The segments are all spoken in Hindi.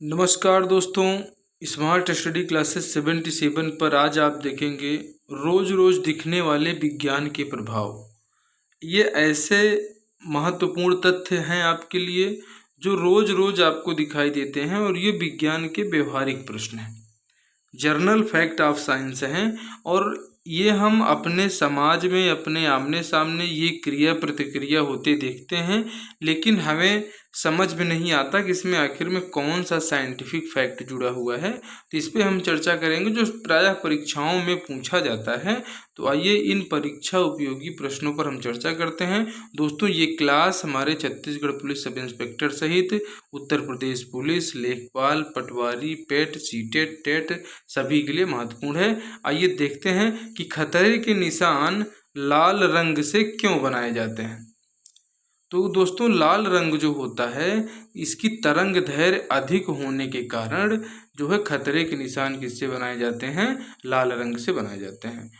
नमस्कार दोस्तों, स्मार्ट स्टडी क्लासेस 77 पर आज आप देखेंगे रोज रोज दिखने वाले विज्ञान के प्रभाव। ये ऐसे महत्वपूर्ण तथ्य हैं आपके लिए जो रोज रोज आपको दिखाई देते हैं और ये विज्ञान के व्यवहारिक प्रश्न हैं, जर्नल फैक्ट ऑफ साइंस हैं। और ये हम अपने समाज में अपने आमने सामने ये क्रिया प्रतिक्रिया होते देखते हैं, लेकिन हमें समझ में नहीं आता कि इसमें आखिर में कौन सा साइंटिफिक फैक्ट जुड़ा हुआ है। तो इस पे हम चर्चा करेंगे जो प्रायः परीक्षाओं में पूछा जाता है। तो आइए इन परीक्षा उपयोगी प्रश्नों पर हम चर्चा करते हैं। दोस्तों, ये क्लास हमारे छत्तीसगढ़ पुलिस सब इंस्पेक्टर सहित उत्तर प्रदेश पुलिस, लेखपाल, पटवारी, पेट, सीटेट, टेट सभी के लिए महत्वपूर्ण है। आइए देखते हैं कि खतरे के निशान लाल रंग से क्यों बनाए जाते हैं। तो दोस्तों, लाल रंग जो होता है इसकी तरंग दैर्घ्य अधिक होने के कारण जो है खतरे के निशान किससे बनाए जाते हैं? लाल रंग से बनाए जाते हैं।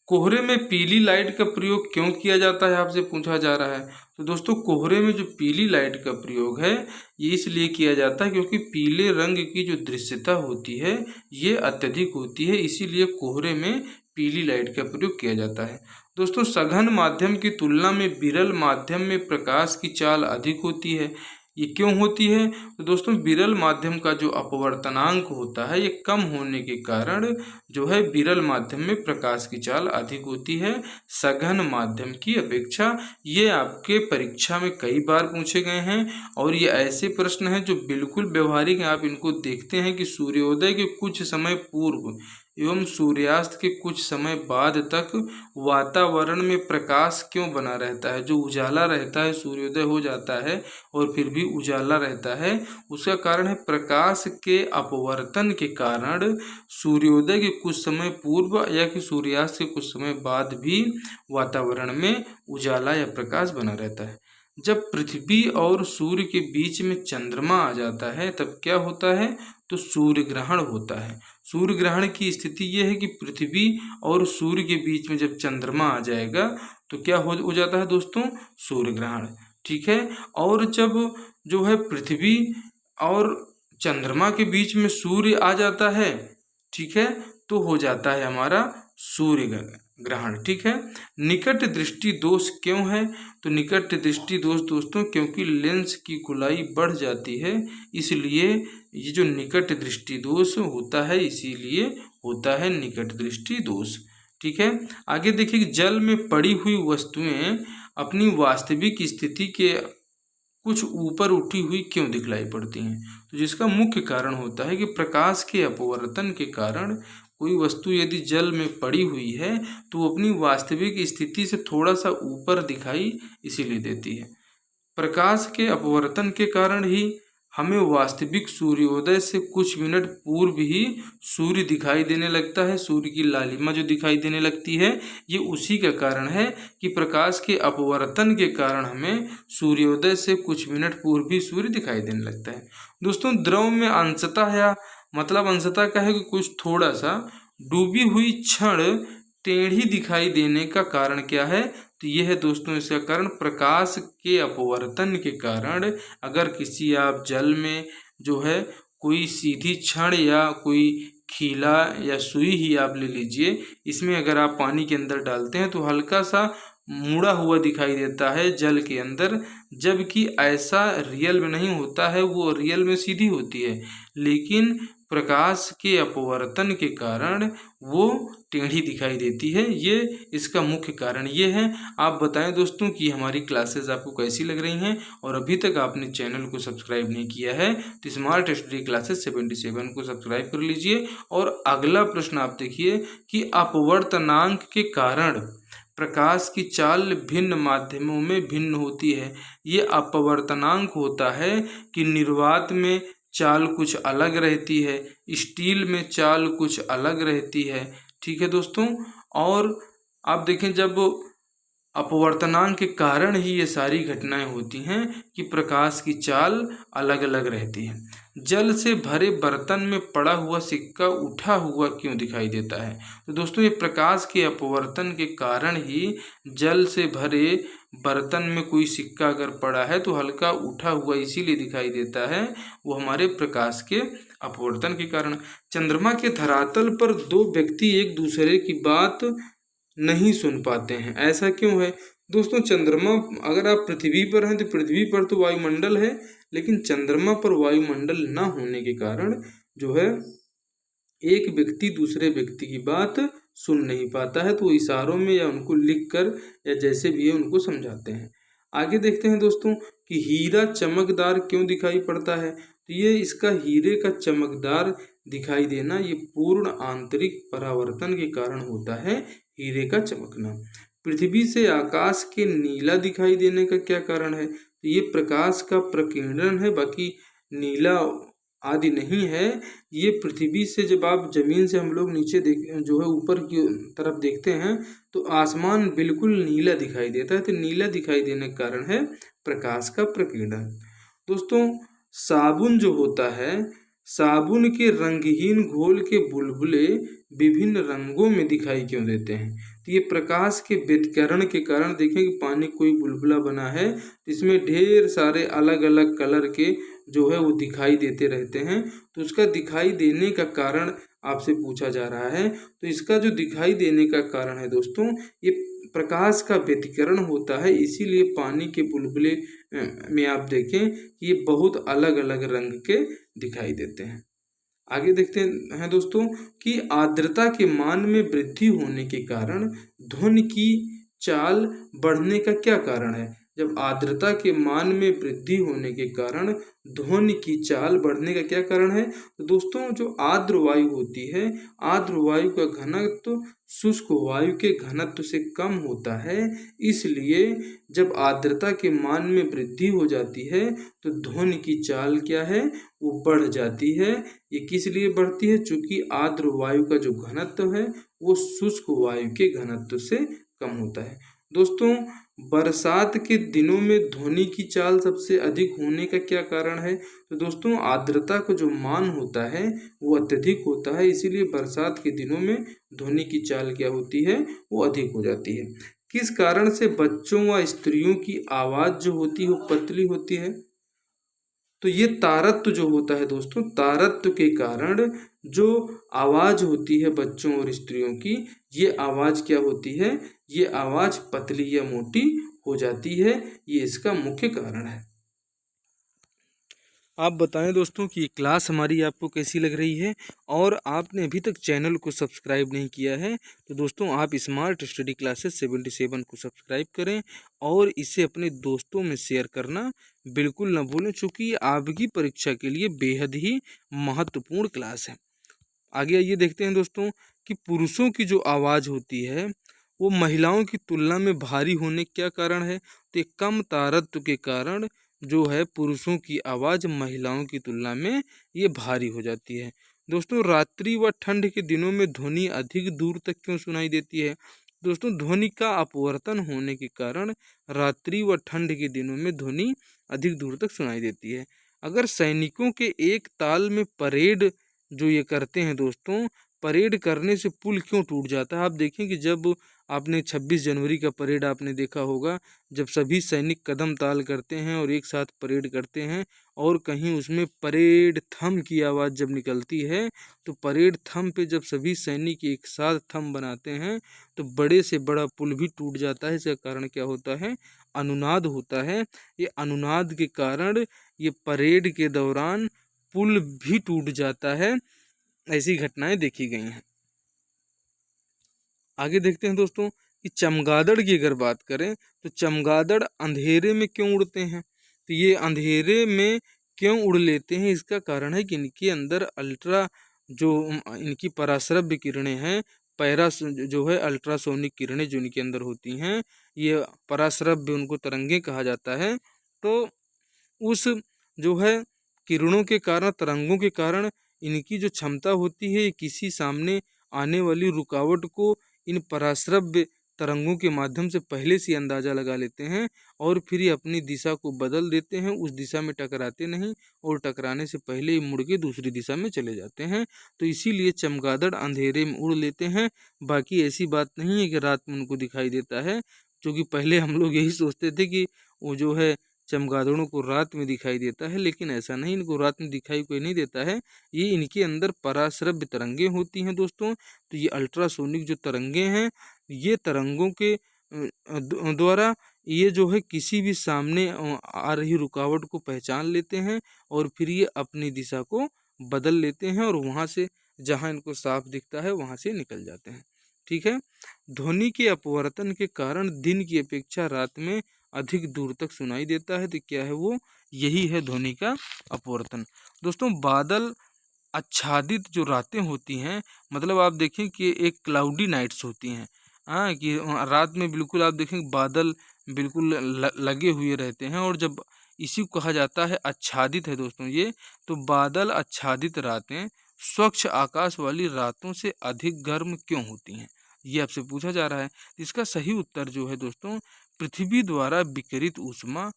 कोहरे में पीली लाइट का प्रयोग क्यों किया जाता है, आपसे पूछा जा रहा है। तो दोस्तों, कोहरे में जो पीली लाइट का प्रयोग है ये इसलिए किया जाता है क्योंकि पीले रंग की जो दृश्यता होती है ये अत्यधिक होती है, इसीलिए कोहरे में पीली लाइट का प्रयोग किया जाता है। दोस्तों, सघन माध्यम की तुलना में विरल माध्यम में प्रकाश की चाल अधिक होती है। ये क्यों होती है? तो दोस्तों, विरल माध्यम का जो अपवर्तनांक होता है ये कम होने के कारण जो है विरल माध्यम में प्रकाश की चाल अधिक होती है सघन माध्यम की अपेक्षा। ये आपके परीक्षा में कई बार पूछे गए हैं और ये ऐसे प्रश्न हैं जो बिल्कुल व्यवहारिक हैं। आप इनको देखते हैं कि सूर्योदय के कुछ समय पूर्व एवं सूर्यास्त के कुछ समय बाद तक वातावरण में प्रकाश क्यों बना रहता है। जो उजाला रहता है, सूर्योदय हो जाता है और फिर भी उजाला रहता है, उसका कारण है प्रकाश के अपवर्तन के कारण सूर्योदय के कुछ समय पूर्व या कि सूर्यास्त के कुछ समय बाद भी वातावरण में उजाला या प्रकाश बना रहता है। जब पृथ्वी और सूर्य के बीच में चंद्रमा आ जाता है तब क्या होता है? तो सूर्य ग्रहण होता है। सूर्य ग्रहण की स्थिति यह है कि पृथ्वी और सूर्य के बीच में जब चंद्रमा आ जाएगा तो क्या हो जाता है दोस्तों? सूर्य ग्रहण। ठीक है। और जब जो है पृथ्वी और चंद्रमा के बीच में सूर्य आ जाता है, ठीक है, तो हो जाता है हमारा सूर्य ग्रहण। ठीक है। निकट दृष्टि दोष क्यों है? तो निकट दृष्टि दोष दोस्तों क्योंकि लेंस की गोलाई बढ़ जाती है, इसलिए ये जो निकट दृष्टि दोष होता है इसीलिए होता है निकट दृष्टि दोष। ठीक है। आगे देखिए, जल में पड़ी हुई वस्तुएं अपनी वास्तविक स्थिति के कुछ ऊपर उठी हुई क्यों दिखलाई पड़ती हैं? तो जिसका मुख्य कारण होता है कि प्रकाश के अपवर्तन के कारण कोई वस्तु यदि जल में पड़ी हुई है तो वो अपनी वास्तविक स्थिति से थोड़ा सा ऊपर दिखाई इसीलिए देती है। प्रकाश के अपवर्तन के कारण ही हमें वास्तविक सूर्योदय से कुछ मिनट पूर्व ही सूर्य दिखाई देने लगता है। सूर्य की लालिमा जो दिखाई देने लगती है ये उसी का कारण है कि प्रकाश के अपवर्तन के कारण हमें सूर्योदय से कुछ मिनट पूर्व ही सूर्य दिखाई देने लगता है। दोस्तों, द्रव में अंशतः या मतलब अंशतः का है कि कुछ थोड़ा सा डूबी हुई क्षण टेढ़ी दिखाई देने का कारण क्या है? तो यह है दोस्तों इसका कारण प्रकाश के अपवर्तन के कारण अगर किसी आप जल में जो है कोई सीधी क्षण या कोई खीला या सुई ही आप ले लीजिए, इसमें अगर आप पानी के अंदर डालते हैं तो हल्का सा मुड़ा हुआ दिखाई देता है जल के अंदर, जबकि ऐसा रियल में नहीं होता है, वो रियल में सीधी होती है, लेकिन प्रकाश के अपवर्तन के कारण वो टेढ़ी दिखाई देती है। ये इसका मुख्य कारण ये है। आप बताएं दोस्तों कि हमारी क्लासेस आपको कैसी लग रही हैं, और अभी तक आपने चैनल को सब्सक्राइब नहीं किया है तो स्मार्ट स्टडी क्लासेस 77 को सब्सक्राइब कर लीजिए। और अगला प्रश्न आप देखिए कि अपवर्तनांक के कारण प्रकाश की चाल भिन्न माध्यमों में भिन्न होती है। ये अपवर्तनांक होता है कि निर्वात में चाल कुछ अलग रहती है, स्टील में चाल कुछ अलग रहती है। ठीक है दोस्तों। और आप देखें जब अपवर्तनांक के कारण ही ये सारी घटनाएं होती हैं कि प्रकाश की चाल अलग अलग रहती है। जल से भरे बर्तन में पड़ा हुआ सिक्का उठा हुआ क्यों दिखाई देता है? तो दोस्तों, ये प्रकाश के अपवर्तन के कारण ही जल से भरे बर्तन में कोई सिक्का अगर पड़ा है तो हल्का उठा हुआ इसीलिए दिखाई देता है, वो हमारे प्रकाश के अपवर्तन के कारण। चंद्रमा के धरातल पर दो व्यक्ति एक दूसरे की बात नहीं सुन पाते हैं, ऐसा क्यों है? दोस्तों, चंद्रमा, अगर आप पृथ्वी पर हैं तो पृथ्वी पर तो वायुमंडल है, लेकिन चंद्रमा पर वायुमंडल न होने के कारण जो है एक व्यक्ति दूसरे व्यक्ति की बात सुन नहीं पाता है, तो इशारों में या उनको लिखकर या जैसे भी है उनको समझाते हैं। आगे देखते हैं दोस्तों कि हीरा चमकदार क्यों दिखाई पड़ता है। तो ये इसका हीरे का चमकदार दिखाई देना ये पूर्ण आंतरिक परावर्तन के कारण होता है, हीरे का चमकना। पृथ्वी से आकाश के नीला दिखाई देने का क्या कारण है? तो ये प्रकाश का प्रकीर्णन है, बाकी नीला आदि नहीं है। ये पृथ्वी से जब आप जमीन से हम लोग नीचे देख जो है ऊपर की तरफ देखते हैं तो आसमान बिल्कुल नीला दिखाई देता है, तो नीला दिखाई देने का कारण है प्रकाश का प्रकीर्णन। दोस्तों, साबुन जो होता है, साबुन के रंगहीन घोल के बुलबुले विभिन्न रंगों में दिखाई क्यों देते हैं? तो ये प्रकाश के व्यतिकरण के कारण। देखें कि पानी कोई बुलबुला बना है, इसमें ढेर सारे अलग अलग कलर के जो है वो दिखाई देते रहते हैं, तो उसका दिखाई देने का कारण आपसे पूछा जा रहा है। तो इसका जो दिखाई देने का कारण है दोस्तों, ये प्रकाश का व्यतिकरण होता है, इसीलिए पानी के बुलबुले में आप देखें कि ये बहुत अलग अलग रंग के दिखाई देते हैं। आगे देखते हैं दोस्तों कि आर्द्रता के मान में वृद्धि होने के कारण ध्वनि की चाल बढ़ने का क्या कारण है? जब आर्द्रता के मान में वृद्धि होने के कारण ध्वनि की चाल बढ़ने का क्या कारण है? तो दोस्तों, जो आर्द्र वायु होती है, आर्द्र वायु का घनत्व शुष्क वायु के घनत्व से कम होता है, इसलिए जब आर्द्रता के मान में वृद्धि हो जाती है तो ध्वनि की चाल क्या है, वो बढ़ जाती है। ये किस लिए बढ़ती है? चूंकि आर्द्र वायु का जो घनत्व है वो शुष्क वायु के घनत्व से कम होता है। दोस्तों, बरसात के दिनों में ध्वनि की चाल सबसे अधिक होने का क्या कारण है? तो दोस्तों, आर्द्रता का जो मान होता है वो अत्यधिक होता है, इसीलिए बरसात के दिनों में ध्वनि की चाल क्या होती है, वो अधिक हो जाती है। किस कारण से बच्चों व स्त्रियों की आवाज जो होती है वो पतली होती है? तो ये तारत्व जो होता है दोस्तों, तारत्व के कारण जो आवाज होती है बच्चों और स्त्रियों की, ये आवाज क्या होती है? ये आवाज पतली या मोटी हो जाती है, ये इसका मुख्य कारण है। आप बताएं दोस्तों कि ये क्लास हमारी आपको कैसी लग रही है, और आपने अभी तक चैनल को सब्सक्राइब नहीं किया है तो दोस्तों आप स्मार्ट स्टडी क्लासेस 77 को सब्सक्राइब करें और इसे अपने दोस्तों में शेयर करना बिल्कुल ना भूलें, चूँकि ये आपकी परीक्षा के लिए बेहद ही महत्वपूर्ण क्लास है। आगे आइए देखते हैं दोस्तों कि पुरुषों की जो आवाज़ होती है वो महिलाओं की तुलना में भारी होने का क्या कारण है? तो एक कम तारत्व के कारण जो है पुरुषों की आवाज़ महिलाओं की तुलना में ये भारी हो जाती है। दोस्तों, रात्रि व ठंड के दिनों में ध्वनि अधिक दूर तक क्यों सुनाई देती है? दोस्तों, ध्वनि का अपवर्तन होने के कारण रात्रि व ठंड के दिनों में ध्वनि अधिक दूर तक सुनाई देती है। अगर सैनिकों के एक ताल में परेड जो ये करते हैं दोस्तों, परेड करने से पुल क्यों टूट जाता है? आप देखें कि जब आपने 26 जनवरी का परेड आपने देखा होगा, जब सभी सैनिक कदम ताल करते हैं और एक साथ परेड करते हैं और कहीं उसमें परेड थम की आवाज़ जब निकलती है, तो परेड थम पे जब सभी सैनिक एक साथ थम बनाते हैं तो बड़े से बड़ा पुल भी टूट जाता है। इसका कारण क्या होता है? अनुनाद होता है। ये अनुनाद के कारण ये परेड के दौरान पुल भी टूट जाता है, ऐसी घटनाएं देखी गई हैं। आगे देखते हैं दोस्तों कि चमगादड़ की अगर बात करें तो चमगादड़ अंधेरे में क्यों उड़ते हैं? तो ये अंधेरे में क्यों उड़ लेते हैं, इसका कारण है कि इनके अंदर अल्ट्रा जो इनकी पराश्रव्य किरणें हैं, पैरा जो है अल्ट्रासोनिक किरणें जो इनके अंदर होती हैं, ये पराश्रव्य उनको तरंगे कहा जाता है। तो उस जो है किरणों के कारण, तरंगों के कारण इनकी जो क्षमता होती है, किसी सामने आने वाली रुकावट को इन पराश्रव्य तरंगों के माध्यम से पहले से अंदाज़ा लगा लेते हैं और फिर ये अपनी दिशा को बदल देते हैं, उस दिशा में टकराते नहीं और टकराने से पहले ही मुड़ के दूसरी दिशा में चले जाते हैं। तो इसीलिए चमगादड़ अंधेरे में उड़ लेते हैं। बाकी ऐसी बात नहीं है कि रात में उनको दिखाई देता है, क्योंकि पहले हम लोग यही सोचते थे कि वो जो है चमगादड़ों को रात में दिखाई देता है, लेकिन ऐसा नहीं, इनको रात में दिखाई कोई नहीं देता है। ये इनके अंदर पराश्रव्य तरंगें होती हैं दोस्तों। तो ये अल्ट्रासोनिक जो तरंगें हैं, ये तरंगों के द्वारा ये जो है किसी भी सामने आ रही रुकावट को पहचान लेते हैं और फिर ये अपनी दिशा को बदल लेते हैं और वहाँ से जहाँ इनको साफ दिखता है वहाँ से निकल जाते हैं। ठीक है। ध्वनि के अपवर्तन के कारण दिन की अपेक्षा रात में अधिक दूर तक सुनाई देता है। तो क्या है वो? यही है ध्वनि का अपवर्तन। दोस्तों, बादल आच्छादित जो रातें होती हैं, मतलब आप देखें कि एक क्लाउडी नाइट्स होती हैं। हाँ, कि रात में बिल्कुल आप देखें बादल बिल्कुल लगे हुए रहते हैं, और जब इसी को कहा जाता है आच्छादित है दोस्तों ये। तो बादल आच्छादित रातें स्वच्छ आकाश वाली रातों से अधिक गर्म क्यों होती हैं, ये आपसे पूछा जा रहा है। इसका सही उत्तर जो है दोस्तों, पृथ्वी द्वारा विकिरित ऊष्मा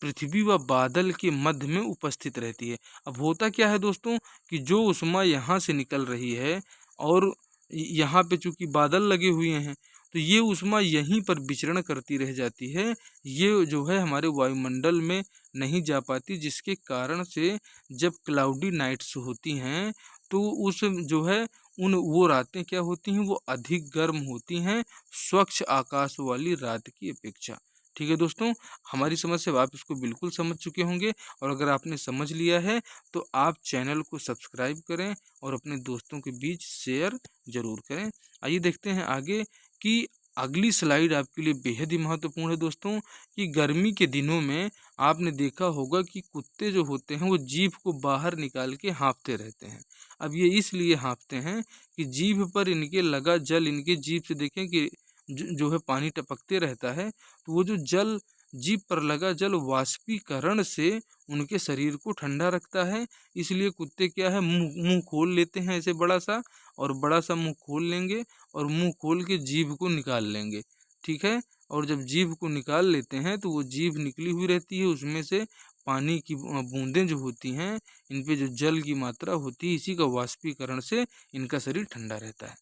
पृथ्वी व बादल के मध्य में उपस्थित रहती है। अब होता क्या है दोस्तों, कि जो ऊष्मा यहाँ से निकल रही है और यहाँ पे चूंकि बादल लगे हुए हैं, तो ये ऊष्मा यहीं पर विचरण करती रह जाती है। ये जो है हमारे वायुमंडल में नहीं जा पाती, जिसके कारण से जब क्लाउडी नाइट्स होती हैं तो उस जो है उन वो रातें क्या होती हैं, वो अधिक गर्म होती हैं स्वच्छ आकाश वाली रात की अपेक्षा। ठीक है दोस्तों, हमारी समझ से आप इसको बिल्कुल समझ चुके होंगे, और अगर आपने समझ लिया है तो आप चैनल को सब्सक्राइब करें और अपने दोस्तों के बीच शेयर जरूर करें। आइए देखते हैं आगे कि अगली स्लाइड आपके लिए बेहद ही महत्वपूर्ण है दोस्तों, कि गर्मी के दिनों में आपने देखा होगा कि कुत्ते जो होते हैं वो जीभ को बाहर निकाल के हाँफते रहते हैं। अब ये इसलिए हाँफते हैं कि जीभ पर इनके लगा जल, इनके जीभ से देखें कि जो है पानी टपकते रहता है, तो वो जो जल जीभ पर लगा जल वाष्पीकरण से उनके शरीर को ठंडा रखता है। इसलिए कुत्ते क्या है, मुंह मुंह खोल लेते हैं ऐसे बड़ा सा, और बड़ा सा मुंह खोल लेंगे और मुंह खोल के जीभ को निकाल लेंगे। ठीक है। और जब जीभ को निकाल लेते हैं तो वो जीभ निकली हुई रहती है, उसमें से पानी की बूंदें जो होती हैं, इन पे जो जल की मात्रा होती है, इसी का वाष्पीकरण से इनका शरीर ठंडा रहता है।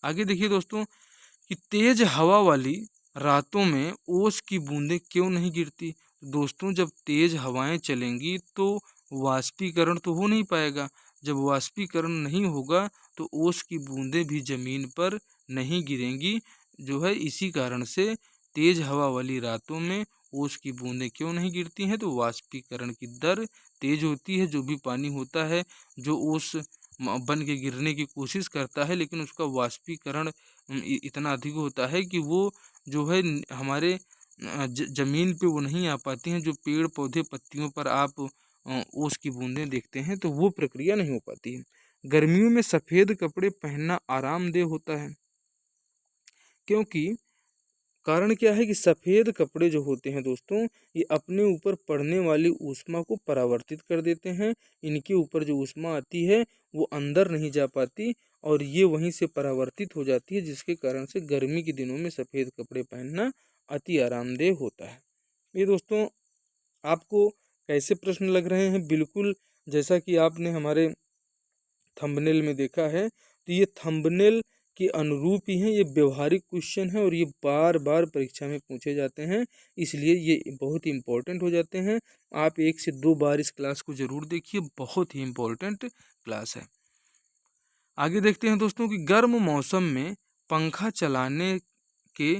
आगे देखिए दोस्तों, कि तेज हवा वाली रातों में ओस की बूंदें क्यों नहीं गिरती। दोस्तों, जब तेज हवाएं चलेंगी तो वाष्पीकरण तो हो नहीं पाएगा। जब वाष्पीकरण नहीं होगा तो ओस की बूंदें भी जमीन पर नहीं गिरेंगी। जो है इसी कारण से तेज हवा वाली रातों में ओस की बूंदें क्यों नहीं गिरती हैं, तो वाष्पीकरण की दर तेज होती है। जो भी पानी होता है जो ओस बन के गिरने की कोशिश करता है, लेकिन उसका वाष्पीकरण इतना अधिक होता है कि वो जो है हमारे जमीन पे वो नहीं आ पाती हैं। जो पेड़ पौधे पत्तियों पर आप ओस की बूंदें देखते हैं, तो वो प्रक्रिया नहीं हो पाती है। गर्मियों में सफ़ेद कपड़े पहनना आरामदेह होता है, क्योंकि कारण क्या है कि सफ़ेद कपड़े जो होते हैं दोस्तों, ये अपने ऊपर पड़ने वाली ऊष्मा को परावर्तित कर देते हैं। इनके ऊपर जो ऊष्मा आती है वो अंदर नहीं जा पाती और ये वहीं से परावर्तित हो जाती है, जिसके कारण से गर्मी के दिनों में सफ़ेद कपड़े पहनना अति आरामदेह होता है। ये दोस्तों आपको कैसे प्रश्न लग रहे हैं, बिल्कुल जैसा कि आपने हमारे थंबनेल में देखा है, तो ये थंबनेल के अनुरूप ही हैं। ये व्यवहारिक क्वेश्चन है और ये बार बार परीक्षा में पूछे जाते हैं, इसलिए ये बहुत ही इम्पोर्टेंट हो जाते हैं। आप 1 से 2 बार इस क्लास को ज़रूर देखिए, बहुत ही इम्पोर्टेंट क्लास है। आगे देखते हैं दोस्तों, कि गर्म मौसम में पंखा चलाने के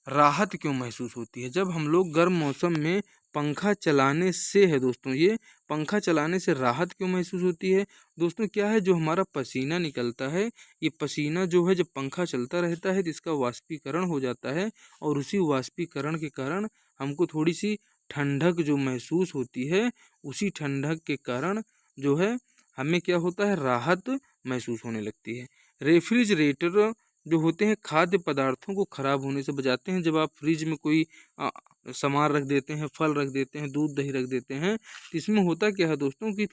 राहत क्यों महसूस होती है। जब हम लोग गर्म मौसम में पंखा चलाने से है दोस्तों, ये पंखा चलाने से राहत क्यों महसूस होती है। दोस्तों क्या है, जो हमारा पसीना निकलता है, ये पसीना जो है जब पंखा चलता रहता है तो इसका वाष्पीकरण हो जाता है, और उसी वाष्पीकरण के कारण हमको थोड़ी सी ठंडक जो महसूस होती है, उसी ठंडक के कारण जो है हमें क्या होता है, राहत महसूस होने लगती है। रेफ्रिजरेटर जो होते हैं खाद्य पदार्थों को खराब होने से बचाते हैं। जब आप फ्रिज में कोई सामान रख देते हैं, फल रख देते हैं, दूध दही रख देते हैं, तो इसमें होता क्या है दोस्तों, कि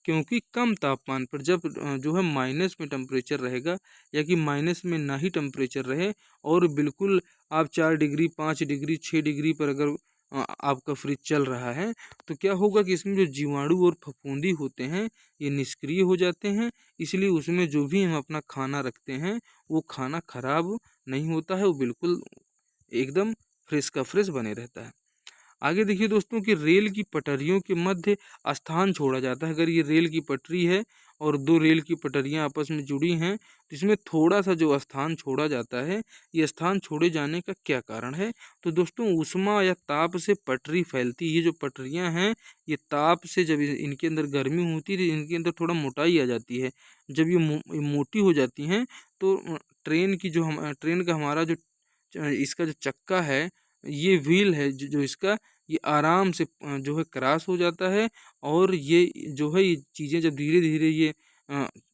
क्योंकि कम तापमान पर जब जो है माइनस में टेम्परेचर रहेगा, या कि माइनस में ना ही टेम्परेचर रहे, और बिल्कुल आप 4 डिग्री 5 डिग्री 6 डिग्री पर अगर आपका फ्रिज चल रहा है, तो क्या होगा कि इसमें जो जीवाणु और फफूंदी होते हैं ये निष्क्रिय हो जाते हैं। इसलिए उसमें जो भी हम अपना खाना रखते हैं वो खाना खराब नहीं होता है, वो बिल्कुल एकदम फ्रेश का फ्रेश बने रहता है। आगे देखिए दोस्तों कि रेल की पटरियों के मध्य स्थान छोड़ा जाता है। अगर ये रेल की पटरी है और दो रेल की पटरियां आपस में जुड़ी हैं तो इसमें थोड़ा सा जो स्थान छोड़ा जाता है, ये स्थान छोड़े जाने का क्या कारण है? तो दोस्तों ऊष्मा या ताप से पटरी फैलती है। ये जो पटरियां हैं ये ताप से जब इनके अंदर गर्मी होती है तो इनके अंदर थोड़ा मोटाई आ जाती है। जब ये मोटी हो जाती हैं तो ट्रेन का हमारा जो इसका जो चक्का है, ये व्हील है जो इसका, ये आराम से जो है क्रॉस हो जाता है। और ये जो है ये चीज़ें जब धीरे धीरे ये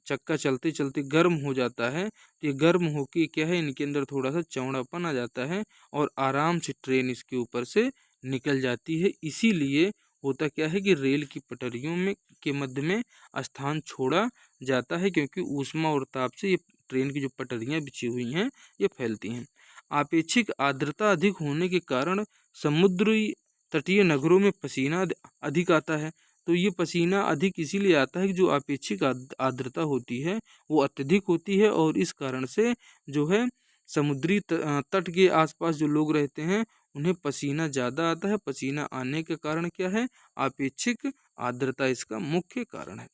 चक्का चलते चलते गर्म हो जाता है तो ये गर्म होके क्या है, इनके अंदर थोड़ा सा चौड़ापन आ जाता है और आराम से ट्रेन इसके ऊपर से निकल जाती है। इसीलिए होता क्या है कि रेल की पटरियों में के मध्य में स्थान छोड़ा जाता है, क्योंकि ऊष्मा और ताप से ये ट्रेन की जो पटरियाँ बिछी हुई हैं ये फैलती हैं। आपेक्षिक आर्द्रता अधिक होने के कारण समुद्री तटीय नगरों में पसीना अधिक आता है। तो ये पसीना अधिक इसीलिए आता है कि जो आपेक्षिक आर्द्रता होती है वो अत्यधिक होती है, और इस कारण से जो है समुद्री तट के आसपास जो लोग रहते हैं उन्हें पसीना ज़्यादा आता है। पसीना आने के कारण क्या है, आपेक्षिक आर्द्रता इसका मुख्य कारण है।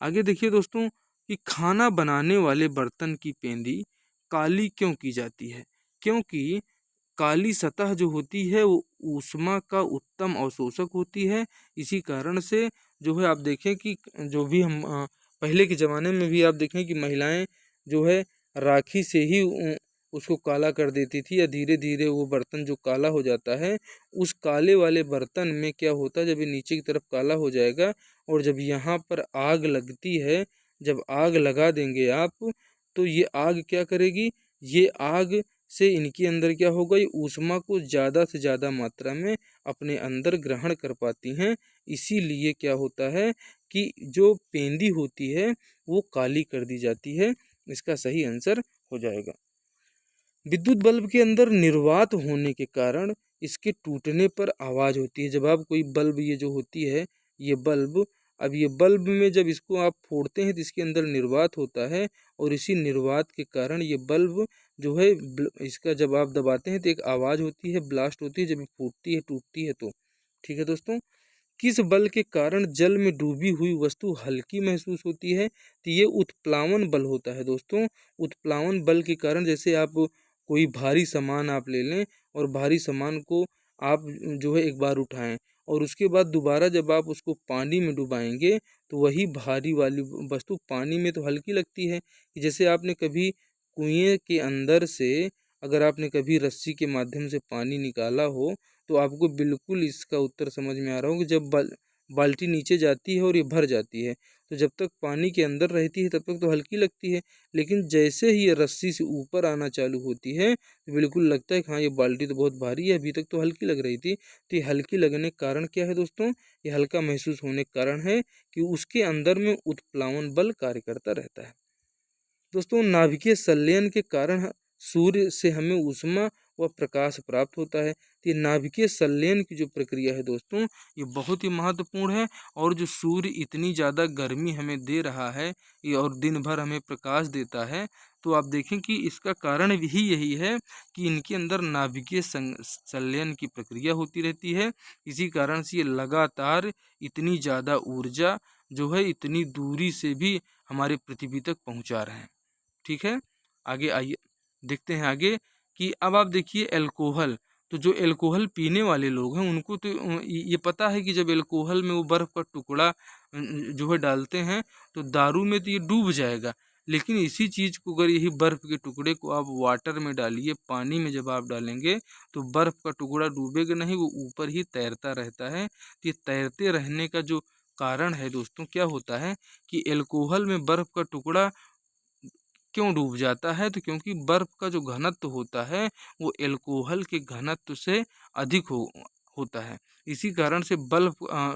आगे देखिए दोस्तों कि खाना बनाने वाले बर्तन की पेंदी काली क्यों की जाती है? क्योंकि काली सतह जो होती है वो ऊष्मा का उत्तम अवशोषक होती है। इसी कारण से जो है आप देखें कि जो भी हम पहले के ज़माने में भी आप देखें कि महिलाएं जो है राखी से ही उसको काला कर देती थी, या धीरे धीरे वो बर्तन जो काला हो जाता है, उस काले वाले बर्तन में क्या होता है, जब ये नीचे की तरफ काला हो जाएगा और जब यहाँ पर आग लगती है, जब आग लगा देंगे आप तो ये आग क्या करेगी, ये आग से इनके अंदर क्या होगा, ये ऊष्मा को ज़्यादा से ज़्यादा मात्रा में अपने अंदर ग्रहण कर पाती हैं। इसीलिए क्या होता है कि जो पेंदी होती है वो काली कर दी जाती है। इसका सही आंसर हो जाएगा। विद्युत बल्ब के अंदर निर्वात होने के कारण इसके टूटने पर आवाज़ होती है। जब आप कोई बल्ब, ये जो होती है ये बल्ब, अब ये बल्ब में जब इसको आप फोड़ते हैं तो इसके अंदर निर्वात होता है, और इसी निर्वात के कारण ये बल्ब जो है इसका जब आप दबाते हैं तो एक आवाज़ होती है, ब्लास्ट होती है जब ये फूटती है, टूटती है तो। ठीक है दोस्तों, किस बल के कारण जल में डूबी हुई वस्तु हल्की महसूस होती है? तो ये उत्प्लावन बल होता है दोस्तों। उत्प्लावन बल के कारण जैसे आप कोई भारी सामान आप ले लें और भारी सामान को आप जो है एक बार उठाएं और उसके बाद दोबारा जब आप उसको पानी में डुबाएंगे तो वही भारी वाली वस्तु पानी में तो हल्की लगती है। जैसे आपने कभी कुएं के अंदर से अगर आपने कभी रस्सी के माध्यम से पानी निकाला हो तो आपको बिल्कुल इसका उत्तर समझ में आ रहा हो कि जब बाल्टी नीचे जाती है और ये भर जाती है तो जब तक पानी के अंदर रहती है तब तक तो हल्की लगती है, लेकिन जैसे ही ये रस्सी से ऊपर आना चालू होती है तो बिल्कुल लगता है कि हाँ ये बाल्टी तो बहुत भारी है, अभी तक तो हल्की लग रही थी। तो ये हल्की लगने का कारण क्या है दोस्तों? ये हल्का महसूस होने का कारण है कि उसके अंदर में उत्प्लावन बल कार्य करता रहता है। दोस्तों नाभिकीय संलयन के कारण सूर्य से हमें ऊष्मा व प्रकाश प्राप्त होता है। तो ये नाभिकीय संलयन की जो प्रक्रिया है दोस्तों ये बहुत ही महत्वपूर्ण है, और जो सूर्य इतनी ज़्यादा गर्मी हमें दे रहा है ये और दिन भर हमें प्रकाश देता है, तो आप देखें कि इसका कारण भी यही है कि इनके अंदर नाभिकीय संलयन की प्रक्रिया होती रहती है। इसी कारण से ये लगातार इतनी ज़्यादा ऊर्जा जो है इतनी दूरी से भी हमारे पृथ्वी तक पहुँचा रहे हैं। ठीक है, आगे आइए देखते हैं आगे कि अब आप देखिए अल्कोहल। तो जो अल्कोहल पीने वाले लोग हैं उनको तो ये पता है कि जब अल्कोहल में वो बर्फ़ का टुकड़ा जो है डालते हैं तो दारू में तो ये डूब जाएगा, लेकिन इसी चीज़ को अगर यही बर्फ़ के टुकड़े को आप वाटर में डालिए, पानी में जब आप डालेंगे तो बर्फ़ का टुकड़ा डूबेगा नहीं, वो ऊपर ही तैरता रहता है। तो ये तैरते रहने का जो कारण है दोस्तों क्या होता है कि अल्कोहल में बर्फ़ का टुकड़ा क्यों डूब जाता है, तो क्योंकि बर्फ का जो घनत्व होता है वो अल्कोहल के घनत्व से अधिक होता है। इसी कारण से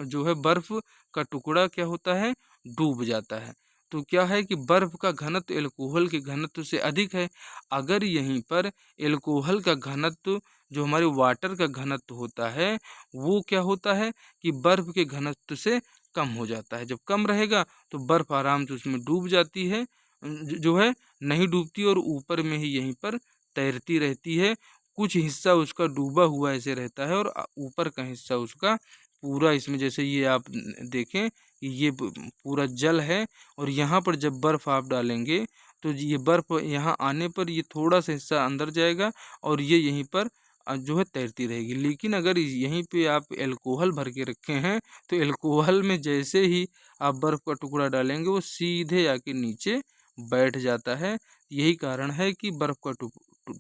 जो है बर्फ का टुकड़ा क्या होता है, डूब जाता है। तो क्या है कि बर्फ का घनत्व अल्कोहल के घनत्व से अधिक है। अगर यहीं पर अल्कोहल का घनत्व जो हमारे वाटर का घनत्व होता है वो क्या होता है कि बर्फ के घनत्व से कम हो जाता है। जब कम रहेगा तो बर्फ आराम से उसमें डूब जाती है, जो है नहीं डूबती और ऊपर में ही यहीं पर तैरती रहती है। कुछ हिस्सा उसका डूबा हुआ ऐसे रहता है और ऊपर का हिस्सा उसका पूरा, इसमें जैसे ये आप देखें ये पूरा जल है, और यहाँ पर जब बर्फ़ आप डालेंगे तो ये बर्फ़ यहाँ आने पर ये थोड़ा सा हिस्सा अंदर जाएगा और ये यहीं पर जो है तैरती रहेगी। लेकिन अगर यहीं पे आप एल्कोहल भर के रखे हैं तो एल्कोहल में जैसे ही आप बर्फ़ का टुकड़ा डालेंगे वो सीधे आके नीचे बैठ जाता है। यही कारण है कि बर्फ़ का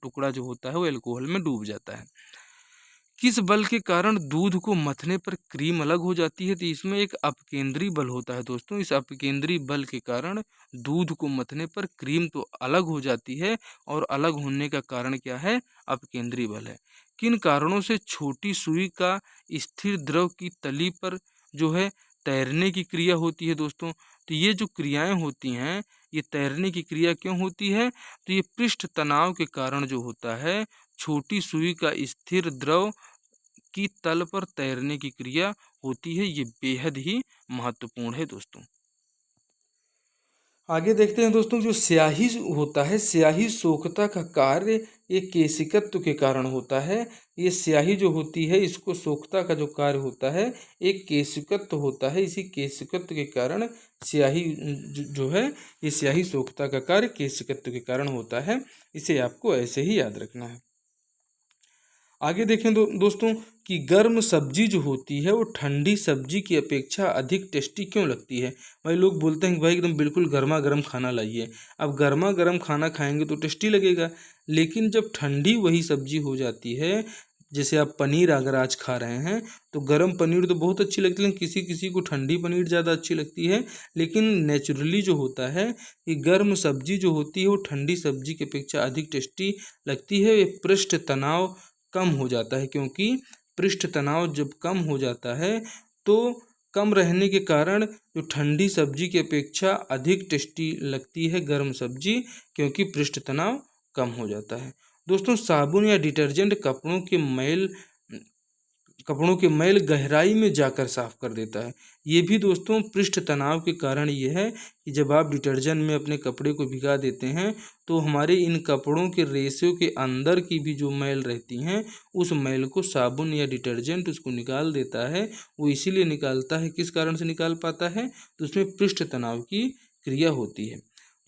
टुकड़ा जो होता है वो एल्कोहल में डूब जाता है। किस बल के कारण दूध को मथने पर क्रीम अलग हो जाती है? तो इसमें एक अपकेंद्री बल होता है दोस्तों। इस अपकेंद्री बल के कारण दूध को मथने पर क्रीम तो अलग हो जाती है, और अलग होने का कारण क्या है? अपकेंद्री बल है। किन कारणों से छोटी सुई का स्थिर द्रव की तली पर जो है तैरने की क्रिया होती है दोस्तों? तो ये जो क्रियाएं होती हैं, ये तैरने की क्रिया क्यों होती है? तो ये पृष्ठ तनाव के कारण जो होता है, छोटी सुई का स्थिर द्रव की तल पर तैरने की क्रिया होती है। ये बेहद ही महत्वपूर्ण है दोस्तों। आगे देखते हैं दोस्तों, जो स्याही होता है, स्याही सोखता का कार्य ये केशिकत्व के कारण होता है। ये स्याही जो होती है, इसको सोखता का जो कार्य होता है एक केशिकत्व होता है। इसी केशिकत्व के कारण स्याही जो है, ये स्याही सोखता का कार्य केशिकत्व के कारण होता है। इसे आपको ऐसे ही याद रखना है। आगे देखें दोस्तों कि गर्म सब्जी जो होती है वो ठंडी सब्जी की अपेक्षा अधिक टेस्टी क्यों लगती है? भाई लोग बोलते हैं कि भाई एकदम बिल्कुल गर्मा गर्म खाना लाइए। अब गर्मा गर्म खाना खाएंगे तो टेस्टी लगेगा, लेकिन जब ठंडी वही सब्जी हो जाती है, जैसे आप पनीर अगर आज खा रहे हैं तो गर्म पनीर तो बहुत अच्छी लगती है, लेकिन किसी किसी को ठंडी पनीर ज़्यादा अच्छी लगती है। लेकिन नेचुरली जो होता है कि गर्म सब्जी जो होती है वो ठंडी सब्जी की अपेक्षा अधिक टेस्टी लगती है। ये पृष्ठ तनाव कम हो जाता है, क्योंकि पृष्ठ तनाव जब कम हो जाता है तो कम रहने के कारण जो ठंडी सब्जी की अपेक्षा अधिक टेस्टी लगती है गर्म सब्जी, क्योंकि पृष्ठ तनाव कम हो जाता है। दोस्तों, साबुन या डिटर्जेंट कपड़ों के मैल गहराई में जाकर साफ कर देता है। ये भी दोस्तों पृष्ठ तनाव के कारण ये है कि जब आप डिटर्जेंट में अपने कपड़े को भिगा देते हैं तो हमारे इन कपड़ों के रेशों के अंदर की भी जो मैल रहती हैं, उस मैल को साबुन या डिटर्जेंट उसको निकाल देता है। वो इसीलिए निकालता है, किस कारण से निकाल पाता है? तो उसमें पृष्ठ तनाव की क्रिया होती है।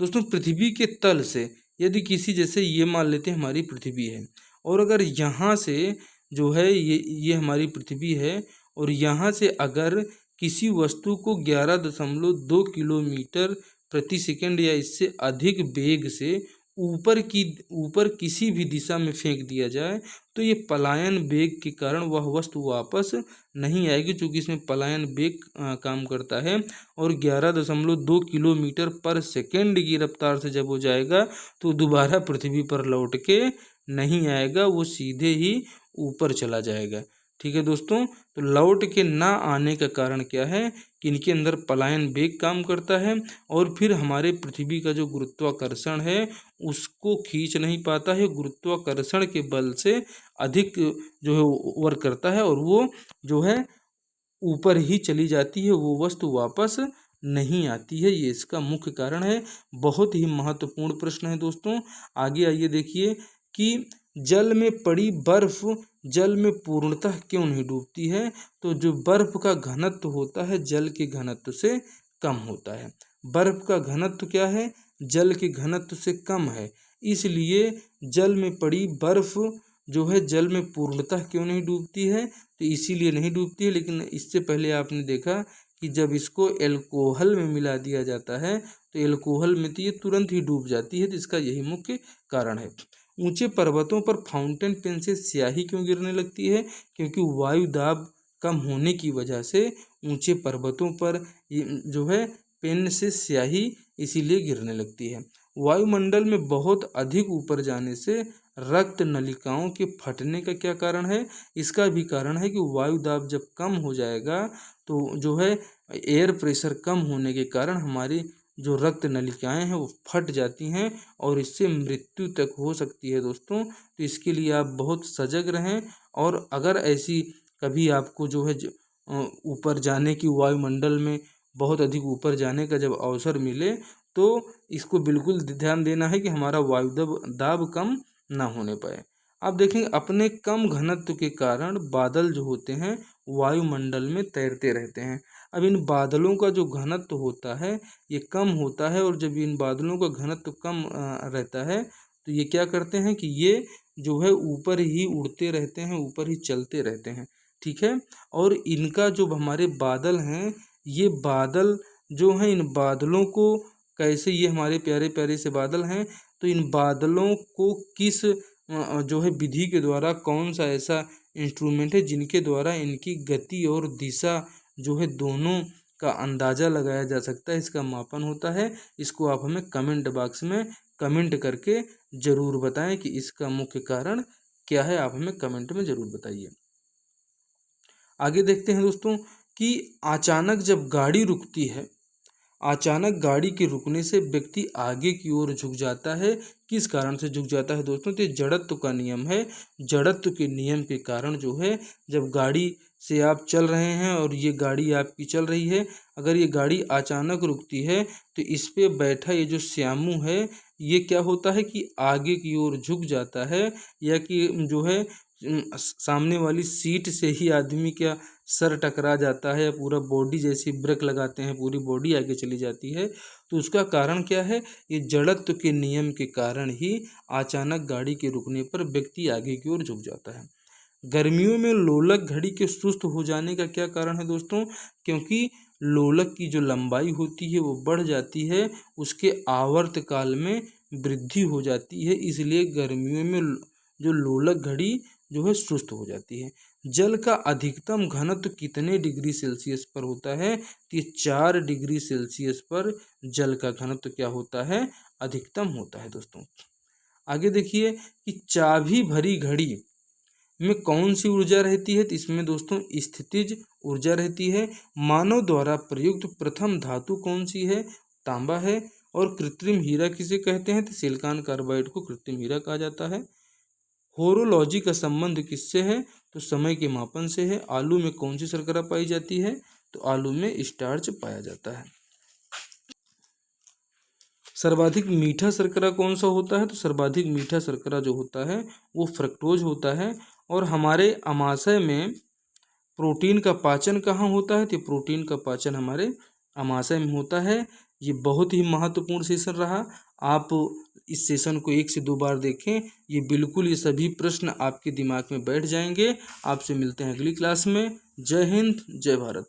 दोस्तों, पृथ्वी के तल से यदि किसी, जैसे ये मान लेते हैं हमारी पृथ्वी है, और अगर यहाँ से जो है ये हमारी पृथ्वी है, और यहाँ से अगर किसी वस्तु को 11.2 किलोमीटर प्रति सेकंड या इससे अधिक वेग से ऊपर किसी भी दिशा में फेंक दिया जाए तो ये पलायन वेग के कारण वह वस्तु वापस नहीं आएगी, क्योंकि इसमें पलायन वेग काम करता है। और 11.2 किलोमीटर पर सेकंड की रफ्तार से जब हो जाएगा तो दोबारा पृथ्वी पर लौट के नहीं आएगा, वो सीधे ही ऊपर चला जाएगा। ठीक है दोस्तों, तो लौट के ना आने का कारण क्या है कि इनके अंदर पलायन वेग काम करता है, और फिर हमारे पृथ्वी का जो गुरुत्वाकर्षण है उसको खींच नहीं पाता है। गुरुत्वाकर्षण के बल से अधिक जो है वर्क करता है, और वो जो है ऊपर ही चली जाती है, वो वस्तु वापस नहीं आती है। ये इसका मुख्य कारण है। बहुत ही महत्वपूर्ण प्रश्न है दोस्तों। आगे आइए देखिए कि जल में पड़ी बर्फ जल में पूर्णतः क्यों नहीं डूबती है? तो जो बर्फ का घनत्व होता है जल के घनत्व से कम होता है। बर्फ का घनत्व क्या है? जल के घनत्व से कम है। इसलिए जल में पड़ी बर्फ जो है जल में पूर्णतः क्यों नहीं डूबती है? तो इसीलिए नहीं डूबती है। लेकिन इससे पहले आपने देखा कि जब इसको एल्कोहल में मिला दिया जाता है तो एल्कोहल में तो ये तुरंत ही डूब जाती है। तो इसका यही मुख्य कारण है। ऊंचे पर्वतों पर फाउंटेन पेन से स्याही क्यों गिरने लगती है? क्योंकि वायु दाब कम होने की वजह से ऊंचे पर्वतों पर जो है पेन से स्याही इसीलिए गिरने लगती है। वायुमंडल में बहुत अधिक ऊपर जाने से रक्त नलिकाओं के फटने का क्या कारण है? इसका भी कारण है कि वायु दाब जब कम हो जाएगा तो जो है एयर प्रेशर कम होने के कारण हमारी जो रक्त नलिकाएं हैं वो फट जाती हैं, और इससे मृत्यु तक हो सकती है दोस्तों। तो इसके लिए आप बहुत सजग रहें, और अगर ऐसी कभी आपको जो है ऊपर जाने की, वायुमंडल में बहुत अधिक ऊपर जाने का जब अवसर मिले तो इसको बिल्कुल ध्यान देना है कि हमारा वायु दाब कम ना होने पाए। आप देखेंगे अपने कम घनत्व के कारण बादल जो होते हैं वायुमंडल में तैरते रहते हैं। अब इन बादलों का जो घनत्व होता है ये कम होता है, और जब इन बादलों का घनत्व कम रहता है तो ये क्या करते हैं कि ये जो है ऊपर ही उड़ते रहते हैं, ऊपर ही चलते रहते हैं। ठीक है। और इनका जो हमारे बादल हैं, ये बादल जो हैं, इन बादलों को कैसे, ये हमारे प्यारे प्यारे से बादल हैं, तो इन बादलों को किस जो है विधि के द्वारा, कौन सा ऐसा इंस्ट्रूमेंट है जिनके द्वारा इनकी गति और दिशा जो है दोनों का अंदाज़ा लगाया जा सकता है, इसका मापन होता है। इसको आप हमें कमेंट बॉक्स में कमेंट करके ज़रूर बताएं कि इसका मुख्य कारण क्या है, आप हमें कमेंट में ज़रूर बताइए। आगे देखते हैं दोस्तों कि अचानक जब गाड़ी रुकती है, अचानक गाड़ी के रुकने से व्यक्ति आगे की ओर झुक जाता है। किस कारण से झुक जाता है दोस्तों? तो ये जड़त्व का नियम है। जड़त्व के नियम के कारण जो है, जब गाड़ी से आप चल रहे हैं और ये गाड़ी आपकी चल रही है, अगर ये गाड़ी अचानक रुकती है तो इस पे बैठा ये जो श्यामू है, ये क्या होता है कि आगे की ओर झुक जाता है, या कि जो है सामने वाली सीट से ही आदमी क्या सर टकरा जाता है, पूरा बॉडी जैसी ब्रेक लगाते हैं पूरी बॉडी आगे चली जाती है। तो उसका कारण क्या है? ये जड़त्व के नियम के कारण ही अचानक गाड़ी के रुकने पर व्यक्ति आगे की ओर झुक जाता है। गर्मियों में लोलक घड़ी के सुस्त हो जाने का क्या कारण है दोस्तों? क्योंकि लोलक की जो लंबाई होती है वो बढ़ जाती है, उसके आवर्त काल में वृद्धि हो जाती है, इसलिए गर्मियों में जो लोलक घड़ी जो है सुस्त हो जाती है। जल का अधिकतम घनत्व कितने डिग्री सेल्सियस पर होता है? तो ये 4 डिग्री सेल्सियस पर जल का घनत्व क्या होता है? अधिकतम होता है दोस्तों। आगे देखिए कि चाबी भरी घड़ी में कौन सी ऊर्जा रहती है? तो इसमें दोस्तों स्थितिज ऊर्जा रहती है। मानव द्वारा प्रयुक्त प्रथम धातु कौन सी है? तांबा है। और कृत्रिम हीरा किसे कहते हैं? तो सिलिकॉन कार्बाइड को कृत्रिम हीरा कहा जाता है। होरोलॉजी का संबंध किससे है? तो समय के मापन से है। आलू में कौन सी शर्करा पाई जाती है? तो आलू में स्टार्च पाया जाता है। सर्वाधिक मीठा शर्करा कौन सा होता है? तो सर्वाधिक मीठा शर्करा जो होता है वो फ्रक्टोज होता है। और हमारे अमाशय में प्रोटीन का पाचन कहाँ होता है? तो प्रोटीन का पाचन हमारे अमाशय में होता है। ये बहुत ही महत्वपूर्ण सेशन रहा। आप इस सेशन को 1 से 2 बार देखें, ये बिल्कुल ये सभी प्रश्न आपके दिमाग में बैठ जाएंगे। आपसे मिलते हैं अगली क्लास में। जय हिंद, जय भारत।